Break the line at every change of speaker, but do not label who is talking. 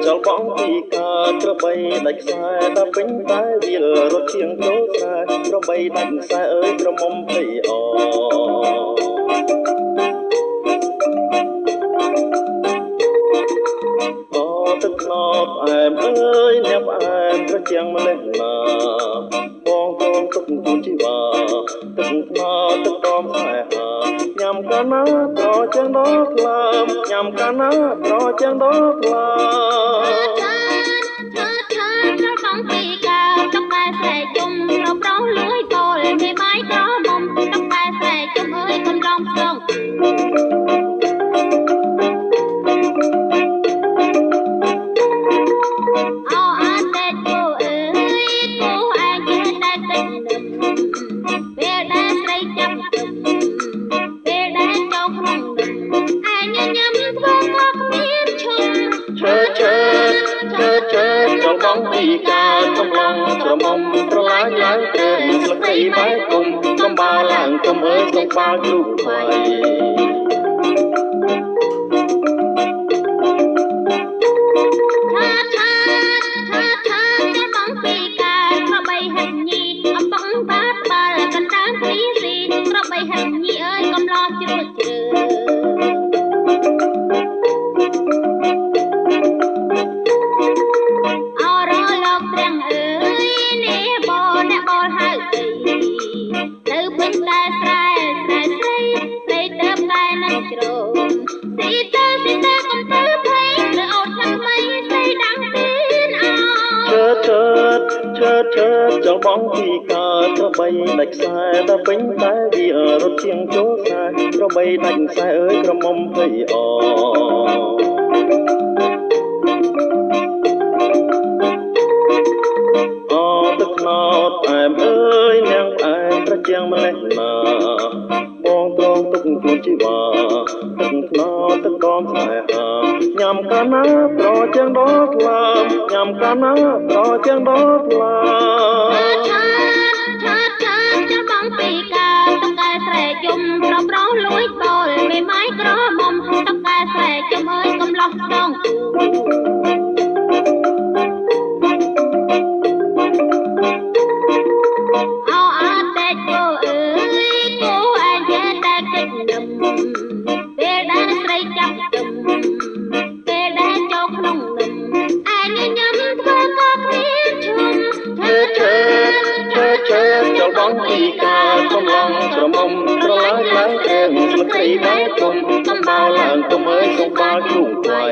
ចលបងពីកើតក្របីដាច់ខ្សែតែពេញតែវាលរត់ជាងចូលខ្សែក្របីដាច់ខ្សែអើយក្រមុំភ័យអទឹកណប់អែមអើយអ្នកផ្អែមត្រជាងម្លេះណាបងកូនទុកទូជីវ៉ាទឹកថ្នោតទឹកដមខ្សែហាញ៉ាំកាណាត្រជាងដកក្លាមញ៉ាំកាណាត្រជាងដកក្លាម
បងពីកើតតុកតែស្រែជុំរកប្រុសលួយបលមេបាយក្រមុំតុកតែស្រែជុំអើយកន្លងផ្សង
បងពីកើតកំឡុងក្រមុំប្រឡាយឡើងព្រឹងស្លឹកត្រីបែកគុំកំបាឡើងគុំអើយសុំបាល់គ្រូថ្មី
បងពីកើតក្របីហិនញីអំបងបាត់បាល់កណ្ដាលព្រីស៊ីក្របីហិនញីអើយកំឡោះជ្រួតជ្រើ
ចលបងពីកើតក្របីដាច់ខ្សែតែពេញតែវារត់ជាងចូលខ្សែក្របីដាច់ខ្សែអើយក្រមុំភ័យអទឹកណោតអែមអើយនាងអែមត្រជាងម្លេះណាបងត្រង់ទុកទូជីវ៉ាទឹកណោតទឹកដមខ្សែហាញ៉ាំកាណាត្រជាងដកក្លាមញ៉ាំកាណាត្រជាងដកក្លាម
បងពីកើតតុកតែស្រែជុំប្រប្រុសលួយបលមេម៉ាយក្រមុំតុកតែស្រែជុំអើយកំឡោះដង
បងពីកើតកំឡុងក្រមុំប្រឡាយឡើងព្រឹងស្លឹកត្រីបែកគុំកំបាឡើងគុំអើយសុំបាល់គ្រូថ្មី